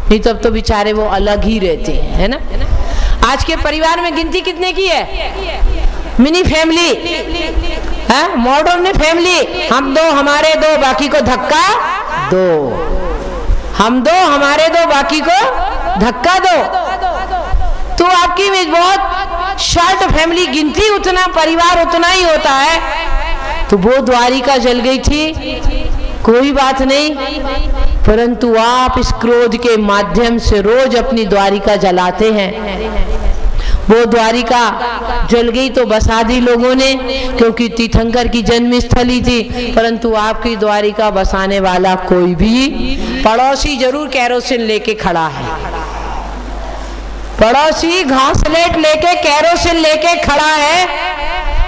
नहीं तब तो बेचारे वो अलग ही रहते हैं, है ना। आज के परिवार में गिनती कितने की है? मिनी फैमिली है, मॉडर्न फैमिली। हम दो हमारे दो बाकी को धक्का दो, हम दो हमारे दो बाकी को धक्का दो। तो आपकी में बहुत शॉर्ट फैमिली, गिनती उतना, परिवार उतना ही होता है। तो वो द्वारिका जल गई थी, कोई बात नहीं, परंतु आप इस क्रोध के माध्यम से रोज अपनी द्वारिका जलाते हैं। वो द्वारिका जल गई तो बसा दी लोगों ने, क्योंकि तीर्थंकर की जन्म स्थली थी, परंतु आपकी द्वारिका बसाने वाला कोई भी, पड़ोसी जरूर कैरोसिन लेके खड़ा है, पड़ोसी घासलेट लेके कैरोसिन लेके खड़ा है,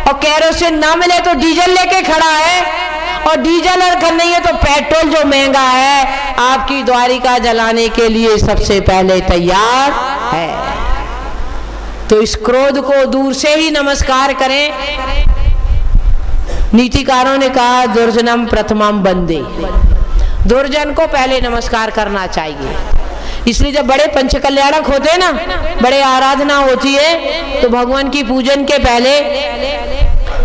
और कैरोसिन ना मिले तो डीजल लेके खड़ा है, और डीजल अगर नहीं है तो पेट्रोल जो महंगा है आपकी द्वारिका जलाने के लिए सबसे पहले तैयार है। तो इस क्रोध को दूर से ही नमस्कार करें। नीतिकारों ने कहा दुर्जनम प्रथमम वंदे, दुर्जन को पहले नमस्कार करना चाहिए। इसलिए जब बड़े पंचकल्याणक होते हैं ना, बड़े आराधना होती है, तो भगवान की पूजन के पहले,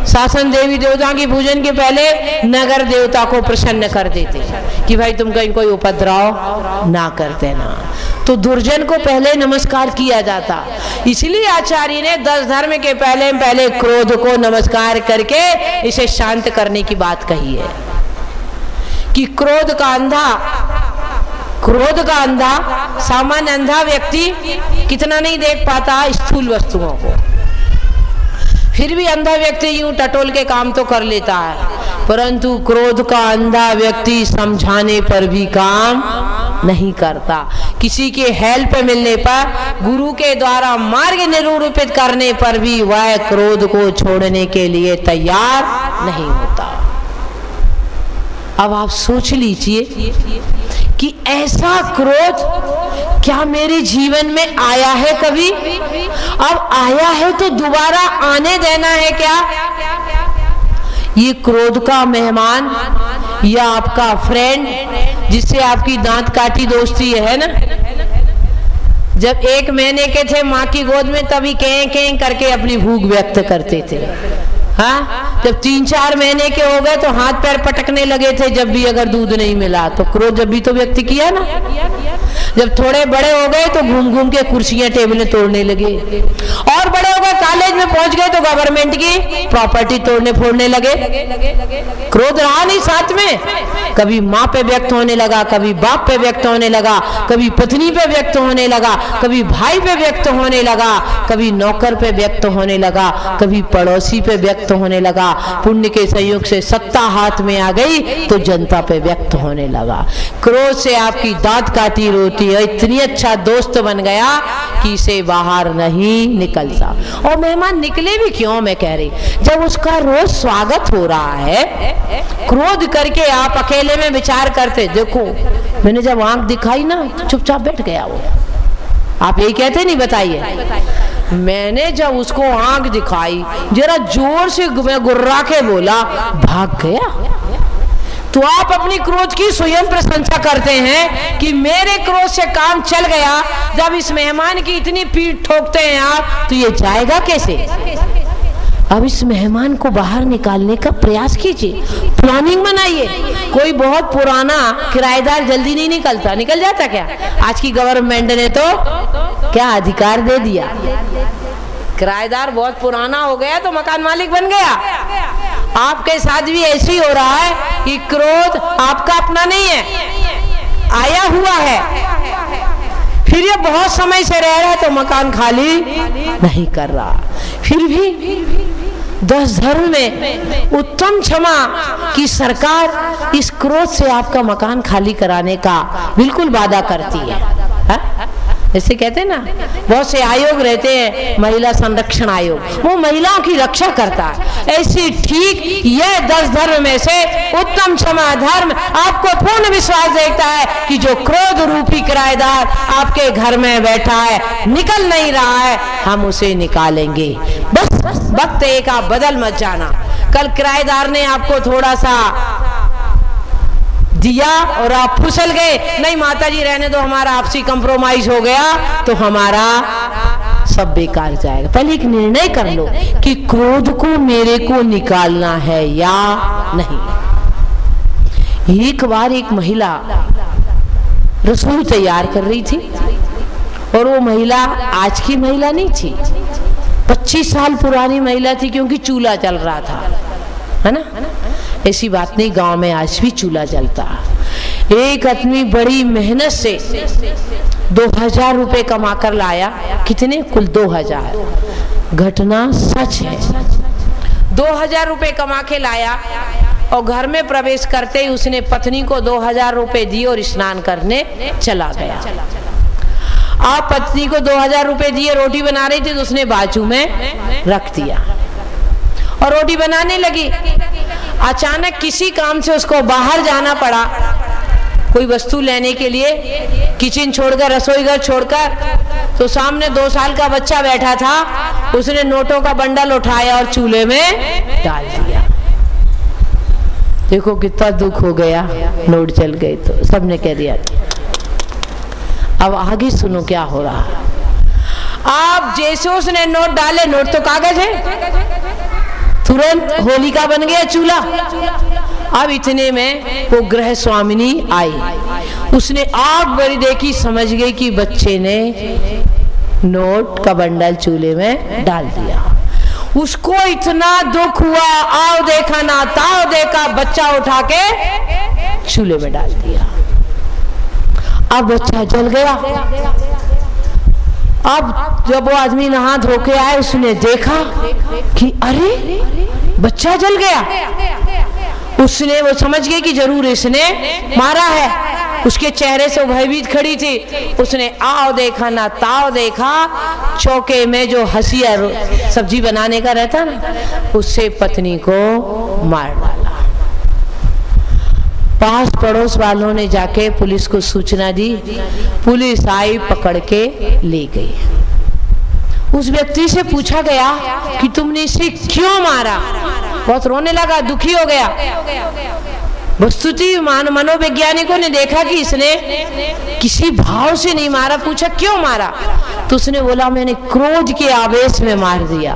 शासन देवी देवता की पूजन के पहले नगर देवता को प्रसन्न कर देते कि भाई तुम कहीं कोई उपद्रव ना करते ना। तो दुर्जन को पहले नमस्कार किया जाता। इसलिए आचार्य ने 10 धर्म के पहले क्रोध को नमस्कार करके इसे शांत करने की बात कही है कि क्रोध का अंधा सामान्य अंधा व्यक्ति कितना नहीं देख पाता स्थूल वस्तुओं को, फिर भी अंधा व्यक्ति यूं टटोल के काम तो कर लेता है, परंतु क्रोध का अंधा व्यक्ति समझाने पर भी काम नहीं करता। किसी के हेल्प मिलने पर, गुरु के द्वारा मार्ग निरूपित करने पर भी वह क्रोध को छोड़ने के लिए तैयार नहीं होता। अब आप सोच लीजिए कि ऐसा क्रोध क्या मेरे जीवन में आया है कभी? अब आया है तो दोबारा आने देना है क्या? ये क्रोध का मेहमान या आपका फ्रेंड जिससे आपकी दांत काटी दोस्ती है ना, जब 1 महीने के थे माँ की गोद में तभी कें कें करके अपनी भूख व्यक्त करते थे। हाँ, जब 3-4 महीने के हो गए तो हाथ पैर पटकने लगे थे जब भी अगर दूध नहीं मिला, तो क्रोध जब भी तो व्यक्त किया ना। जब थोड़े बड़े हो गए तो घूम घूम के कुर्सियां टेबलें तोड़ने लगे, और बड़े हो गए कॉलेज में पहुंच गए तो गवर्नमेंट की प्रॉपर्टी तोड़ने फोड़ने लगे। क्रोध रहा नहीं साथ में, कभी माँ पे व्यक्त होने लगा, कभी बाप पे व्यक्त होने लगा, कभी पत्नी पे व्यक्त होने लगा, कभी भाई पे व्यक्त होने लगा, कभी नौकर पे व्यक्त होने लगा, कभी पड़ोसी पे व्यक्त होने लगा। पुण्य के संयोग से सत्ता हाथ में आ गई तो जनता पे व्यक्त होने लगा। क्रोध से आपकी दांत काटी रोती है, इतनी अच्छा दोस्त बन गया कि इसे बाहर नहीं निकलता। और मेहमान निकले भी क्यों, मैं कह रही, जब उसका रोज स्वागत हो रहा है, क्रोध करके आप अकेले में विचार करते, देखो मैंने जब आंख दिखाई ना तो चुपचाप बैठ गया वो। आप यही कहते नहीं? बताइए। मैंने जब उसको आंख दिखाई, जरा जोर से गुर्रा के बोला, भाग गया। तो आप अपनी क्रोध की स्वयं प्रशंसा करते हैं कि मेरे क्रोध से काम चल गया। जब इस मेहमान की इतनी पीठ ठोकते हैं आप, तो ये जाएगा कैसे? अब इस मेहमान को बाहर निकालने का प्रयास कीजिए, प्लानिंग बनाइए। कोई बहुत पुराना किराएदार जल्दी नहीं निकलता, निकल जाता क्या? आज की गवर्नमेंट ने तो क्या अधिकार दे दिया, किराएदार बहुत पुराना हो गया तो मकान मालिक बन गया। आपके साथ भी ऐसे ही हो रहा है कि क्रोध आपका अपना नहीं है, आया हुआ है, फिर ये बहुत समय से रह रहा है तो मकान खाली नहीं कर रहा। फिर भी 10 धर्म में उत्तम क्षमा की सरकार इस क्रोध से आपका मकान खाली कराने का बिल्कुल वादा करती है। जैसे कहते हैं ना, बहुत से आयोग रहते हैं, महिला संरक्षण आयोग, वो महिलाओं की रक्षा करता है। ऐसी ठीक यह 10 धर्म में से उत्तम क्षमा धर्म आपको पूर्ण विश्वास देता है कि जो क्रोध रूपी किराएदार आपके घर में बैठा है, निकल नहीं रहा है, हम उसे निकालेंगे। बस वक्त एक आप बदल मत जाना। कल किराएदार ने आपको थोड़ा सा दिया और आप फुसल गए, नहीं माता जी रहने दो, हमारा आपसी कंप्रोमाइज हो गया तो हमारा सब बेकार जाएगा। पहले एक निर्णय कर लो कि क्रोध को मेरे को निकालना है या नहीं। एक बार एक महिला रसोई तैयार कर रही थी और वो महिला आज की महिला नहीं थी, 25 साल पुरानी महिला थी, क्योंकि चूल्हा जल रहा था, है ना। ऐसी बात नहीं, गांव में आज भी चूल्हा जलता। एक आदमी बड़ी मेहनत से 2000 रुपए कमा कर लाया। कितने? कुल 2000। घटना सच है। 2000 रुपए कमा के लाया और घर में प्रवेश करते ही उसने पत्नी को 2000 रुपए दिए और स्नान करने चला गया। आप पत्नी को 2000 रुपए दिए, रोटी बना रही थी तो उसने बाजू में रख दिया और रोटी बनाने लगी। अचानक किसी काम से उसको बाहर जाना पड़ा, कोई वस्तु लेने के लिए, किचन छोड़कर, रसोई घर छोड़कर। तो सामने 2 साल का बच्चा बैठा था, उसने नोटों का बंडल उठाया और चूल्हे में डाल दिया। देखो कितना दुख हो गया, नोट जल गए तो सबने कह दिया। अब आगे सुनो क्या हो रहा। आप जैसे उसने नोट डाले, नोट तो कागज है, तुरंत होलिका बन गया चूल्हा। अब इतने में वो गृह स्वामिनी आई, उसने आग बड़ी देखी, समझ गई कि बच्चे ने नोट का बंडल चूल्हे में डाल दिया। उसको इतना दुख हुआ, आओ देखा ना ताओ देखा, बच्चा उठा के चूल्हे में डाल दिया। अब बच्चा जल गया। अब जब वो आदमी नहा धो के आए, उसने देखा कि अरे बच्चा जल गया। उसने, वो समझ गई कि जरूर इसने मारा है। उसके चेहरे से भयभीत खड़ी थी। उसने आओ देखा ना ताओ देखा, चौके में जो हंसिया सब्जी बनाने का रहता ना, उससे पत्नी को मार डाला। पास पड़ोस वालों ने जाके पुलिस को सूचना दी, पुलिस आई, पकड़ के ले गई। उस व्यक्ति से पूछा गया कि तुमने इसे क्यों मारा। बहुत रोने लगा, दुखी हो गया। वस्तुतः मनोवैज्ञानिकों ने देखा कि इसने किसी भाव से नहीं मारा। पूछा क्यों मारा, तो उसने बोला मैंने क्रोध के आवेश में मार दिया।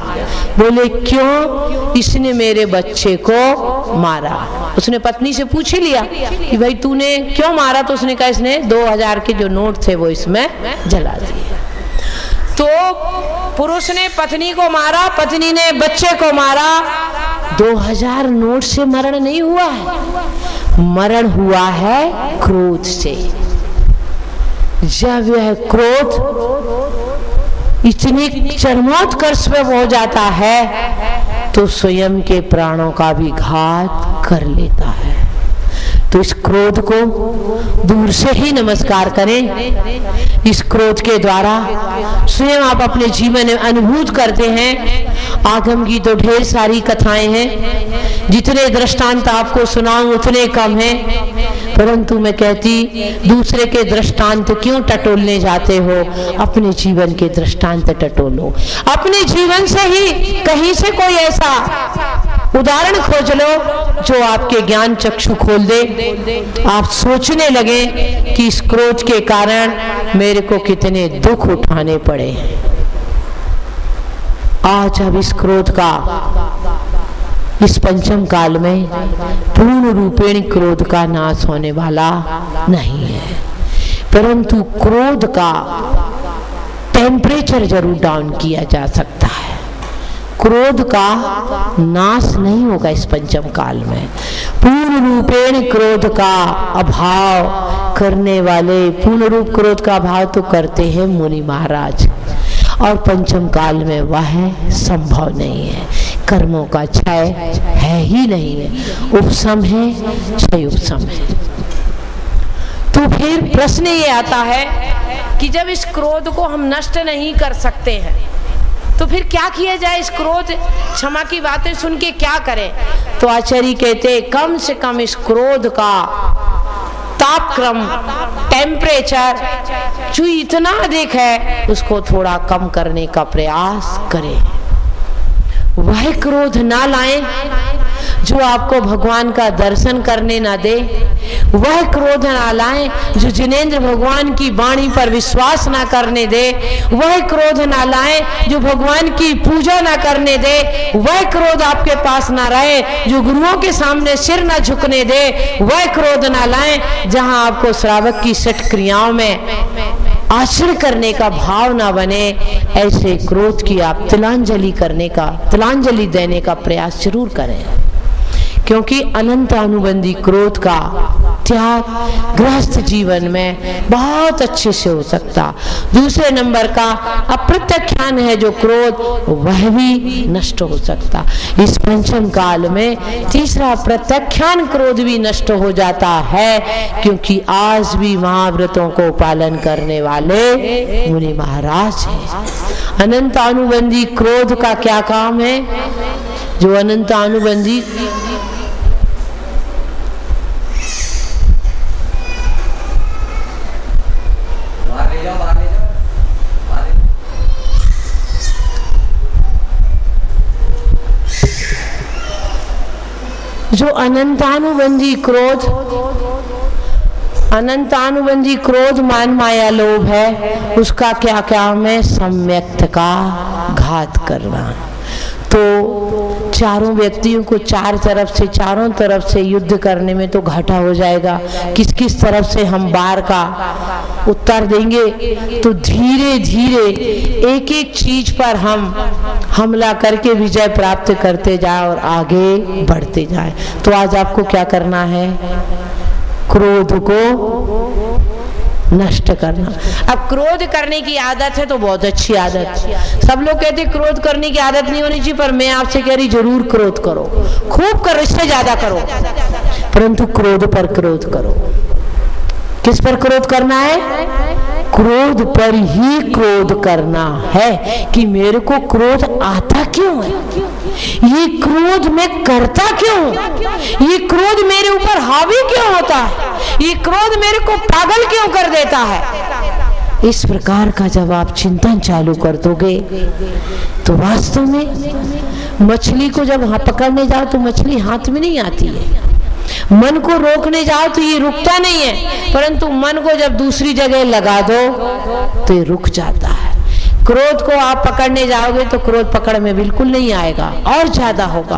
बोले क्यों? इसने मेरे बच्चे को मारा। उसने पत्नी से पूछ ही लिया कि भाई तूने क्यों मारा, तो उसने कहा इसने 2000 के जो नोट थे वो इसमें जला दिए। तो पुरुष ने पत्नी को मारा, पत्नी ने बच्चे को मारा। 2000 नोट से मरण नहीं हुआ है, मरण हुआ है क्रोध से। जब यह क्रोध इतनी चरमोत्कर्ष में हो जाता है तो स्वयं के प्राणों का भी घात कर लेता है। तो इस क्रोध को दूर से ही नमस्कार करें। इस क्रोध के द्वारा स्वयं आप अपने जीवन में अनुभूत करते हैं। आगम की तो ढेर सारी कथाएं हैं, जितने दृष्टांत आपको सुनाऊं उतने कम हैं। परंतु मैं कहती, दूसरे के दृष्टांत क्यों टटोलने जाते हो, अपने जीवन के दृष्टांत टटोलो। अपने जीवन से ही कहीं से कोई ऐसा उदाहरण खोज लो जो आपके ज्ञान चक्षु खोल दे। आप सोचने लगे कि इस क्रोध के कारण मेरे को कितने दुख उठाने पड़े। आज अब इस क्रोध का, इस पंचम काल में पूर्ण रूपेण क्रोध का नाश होने वाला नहीं है, परंतु क्रोध का टेम्परेचर जरूर डाउन किया जा सकता है। क्रोध का नाश नहीं होगा इस पंचम काल में। पूर्ण रूपेण क्रोध का अभाव करने वाले, पूर्ण रूप क्रोध का अभाव तो करते हैं मुनि महाराज, और पंचम काल में वह संभव नहीं है। कर्मों का क्षय है ही नहीं है, उपशम है, क्षय उपशम है। तो फिर प्रश्न ये आता है कि जब इस क्रोध को हम नष्ट नहीं कर सकते हैं तो फिर क्या किया जाए। इस क्रोध क्षमा की बातें सुन के क्या करें। तो आचार्य कहते कम से कम इस क्रोध का तापक्रम, टेम्परेचर जो इतना अधिक है उसको थोड़ा कम करने का प्रयास करें। वह क्रोध ना लाएं जो आपको भगवान का दर्शन करने ना दे, वह क्रोध ना लाए जो जिनेंद्र भगवान की वाणी पर विश्वास ना करने दे, वह क्रोध ना लाए जो भगवान की पूजा ना करने दे, वह क्रोध आपके पास ना रहे जो गुरुओं के सामने सिर ना झुकने दे, वह क्रोध ना लाए जहां आपको श्रावक की सठ क्रियाओं में आचरण करने का भाव ना बने। ऐसे क्रोध की आप तिलांजलि देने का प्रयास जरूर करें, क्योंकि अनंत अनुबंधी क्रोध का त्याग गृहस्थ जीवन में बहुत अच्छे से हो सकता। दूसरे नंबर का अप्रत्याख्यान है जो क्रोध, वह भी नष्ट हो सकता। इस पंचम काल में तीसरा प्रत्याख्यान क्रोध भी नष्ट हो जाता है, क्योंकि आज भी महाव्रतों को पालन करने वाले मुनि महाराज हैं। अनंत अनुबंधी क्रोध का क्या काम है? जो अनंत अनुबंधी अनंतानुबंधी क्रोध मान माया लोभ है, उसका क्या काम है? सम्यक्त का घात करना। तो चारों व्यक्तियों को चारों तरफ से युद्ध करने में तो घाटा हो जाएगा। किस किस तरफ से हम बार का उत्तर देंगे, तो धीरे धीरे एक एक चीज पर हम हमला करके विजय प्राप्त करते जाए और आगे बढ़ते जाए। तो आज आपको क्या करना है? क्रोध को नष्ट करना। अब क्रोध करने की आदत है तो बहुत अच्छी आदत। सब लोग कहते क्रोध करने की आदत नहीं होनी चाहिए, पर मैं आपसे कह रही जरूर क्रोध करो, खूब करो, इससे ज्यादा करो, परंतु क्रोध पर क्रोध करो। किस पर क्रोध करना है? क्रोध पर ही क्रोध करना है कि मेरे को क्रोध आता क्यों है, ये क्रोध मैं करता क्यों हूं, ये क्रोध मेरे ऊपर हावी क्यों होता है, ये क्रोध मेरे को पागल क्यों कर देता है। इस प्रकार का जब आप चिंतन चालू कर दोगे तो वास्तव में मछली को जब पकड़ने जाओ तो मछली हाथ में नहीं आती है, मन को रोकने जाओ तो ये रुकता नहीं है, परंतु मन को जब दूसरी जगह लगा दो तो ये रुक जाता है। क्रोध को आप पकड़ने जाओगे तो क्रोध पकड़ में बिल्कुल नहीं आएगा और ज्यादा होगा,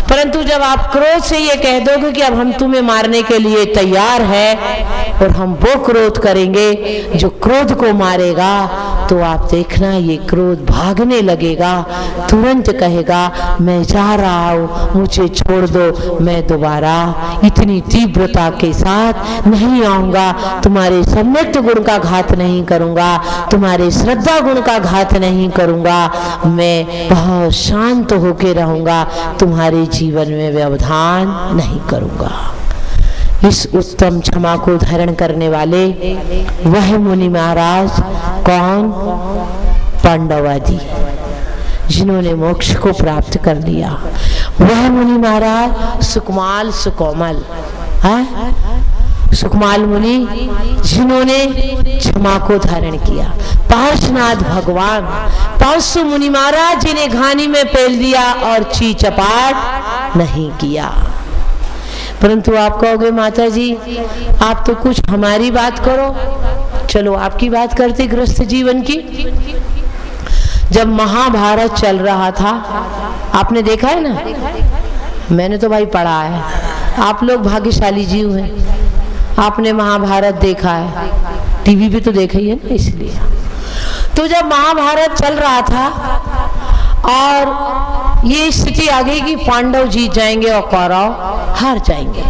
परंतु जब आप क्रोध से ये कह दोगे कि अब हम तुम्हें मारने के लिए तैयार है और हम वो क्रोध करेंगे जो क्रोध को मारेगा, तो आप देखना ये क्रोध भागने लगेगा, तुरंत कहेगा मैं जा रहा हूं, मुझे छोड़ दो, मैं दोबारा इतनी तीव्रता के साथ नहीं आऊंगा, तुम्हारे सम्यक्त गुण का घात नहीं करूंगा, तुम्हारे श्रद्धा गुण का घात नहीं करूंगा, मैं बहुत शांत होकर रहूंगा, तुम्हारे जीवन में व्यवधान नहीं करूंगा। इस उत्तम क्षमा को धारण करने वाले वह मुनि महाराज कौन? पांडवादि, जिन्होंने मोक्ष को प्राप्त कर लिया। वह मुनि महाराज सुकमाल सुकोमल, सुकमाल मुनि जिन्होंने क्षमा को धारण किया। पार्श्वनाथ भगवान 500 मुनि महाराज जिन्हें घानी में पेल दिया और ची चपाट नहीं किया। परंतु आप कहोगे माता जी आप तो कुछ हमारी बात करो, चलो आपकी बात करते गृहस्थ जीवन की। जब महाभारत चल रहा था, आपने देखा है ना, मैंने तो भाई पढ़ा है, आप लोग भाग्यशाली जीव हैं, आपने महाभारत देखा है, टीवी पे तो देखा ही है ना। इसलिए तो जब महाभारत चल रहा था और ये स्थिति आ गई कि पांडव जीत जाएंगे और कौरव हार जाएंगे,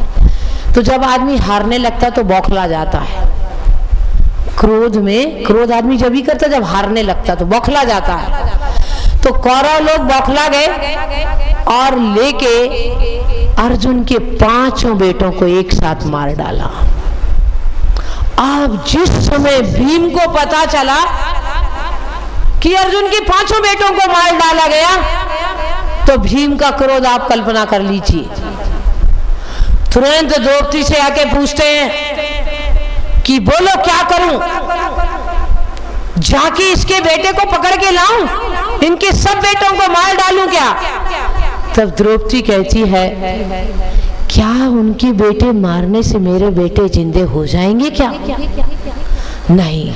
तो जब आदमी हारने लगता तो बौखला जाता है। क्रोध आदमी जब ही करता जब हारने लगता तो बौखला जाता है। तो कौरव लोग बौखला गए और लेके अर्जुन के 5 बेटों को एक साथ मार डाला। अब जिस समय भीम को पता चला कि अर्जुन के 5 बेटों को मार डाला गया, तो भीम का क्रोध आप कल्पना कर लीजिए। तुरंत द्रौपदी से आके पूछते हैं कि बोलो क्या करूं, जाके इसके बेटे को पकड़ के लाऊं, इनके सब बेटों को मार डालूं क्या? तब द्रौपदी कहती है, क्या उनके बेटे मारने से मेरे बेटे जिंदे हो जाएंगे क्या? नहीं।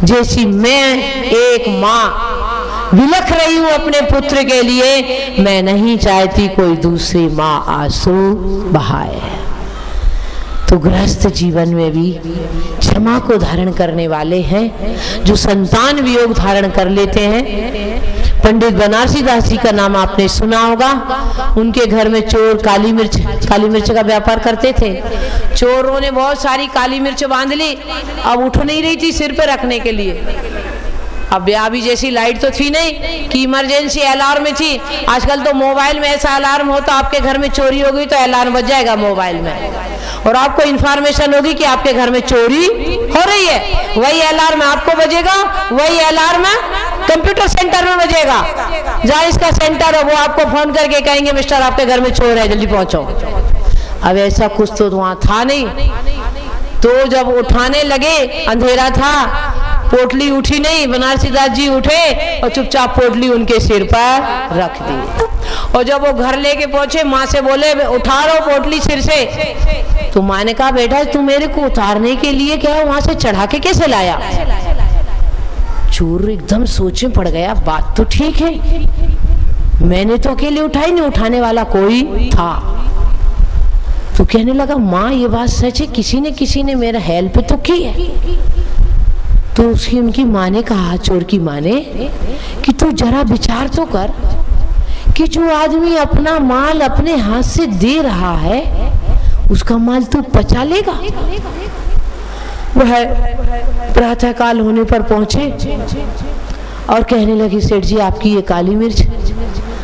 जैसी मैं एक माँ विलख रही हूं अपने पुत्र के लिए, मैं नहीं चाहती कोई दूसरी माँ आंसू बहाए। तो गृहस्थ जीवन में भी क्षमा को धारण करने वाले हैं, जो संतान वियोग धारण कर लेते हैं। पंडित बनारसी दास जी का नाम आपने सुना होगा। उनके घर में चोर काली मिर्च का व्यापार करते थे। चोरों ने बहुत सारी काली मिर्च बांध ली, अब उठ नहीं रही थी सिर पे रखने के लिए। अब ब्याह भी जैसी लाइट तो थी नहीं कि इमरजेंसी अलार्म में थी। आजकल तो मोबाइल में ऐसा अलार्म होता, आपके घर में चोरी हो गई तो अलार्म बज जाएगा मोबाइल में, और आपको इंफॉर्मेशन होगी कि आपके घर में चोरी हो रही है। वही अलार्म आपको बजेगा, वही अलार्म कंप्यूटर सेंटर में बजेगा। जहाँ इसका सेंटर है वो आपको फोन करके कहेंगे, मिस्टर आपके घर में चोर है, जल्दी पहुंचो। अब ऐसा कुछ तो वहां था नहीं। तो जब उठाने लगे, अंधेरा था, पोटली उठी नहीं, बनारसी दास जी उठे और चुपचाप पोटली उनके सिर पर रख दी। और जब वो घर लेके पहुंचे, माँ से बोले उठा लो पोटली सिर से। तो माँ ने कहा, बेटा तू मेरे को उतारने के लिए क्या वहां से चढ़ा के कैसे लाया? चोर एकदम सोच में पड़ गया, बात तो ठीक है, मैंने तो अकेले उठाई नहीं, उठाने वाला कोई था। तो कहने लगा, माँ ये बात सच है, किसी ने मेरा हेल्प तो की है। तो उनकी माँ ने कहा, चोर की माँ ने, कि तू जरा विचार तो कर कि जो आदमी अपना माल अपने हाथ से दे रहा है, उसका माल तू पचा लेगा? वह प्रातः काल होने पर पहुंचे और कहने लगी, सेठ जी आपकी ये काली मिर्च।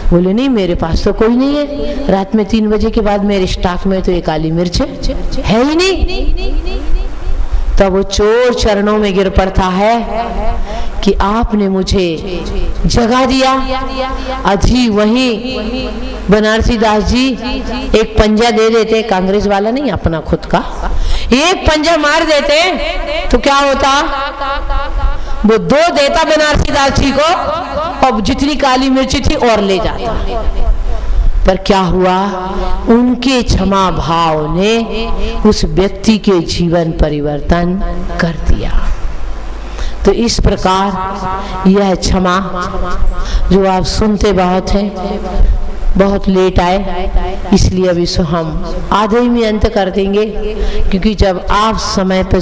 बोले, नहीं मेरे पास तो कोई नहीं है, रात में 3 बजे के बाद मेरे स्टॉक में तो ये काली मिर्च है ही नहीं। तब वो चोर चरणों में गिर पड़ता है कि आपने मुझे जगा दिया। अजी वहीं बनारसी दास जी एक पंजा दे देते, कांग्रेस वाला नहीं, अपना खुद का एक पंजा मार देते तो क्या होता? वो 2 देता बनारसी दास जी को, और जितनी काली मिर्ची थी और ले जाता। पर क्या हुआ? उनके क्षमा भाव ने उस व्यक्ति के जीवन परिवर्तन कर दिया। तो इस प्रकार यह क्षमा जो आप सुनते बहुत हैं, बहुत लेट आए, इसलिए अब इसको हम आधे में अंत कर देंगे, क्योंकि जब आप समय पर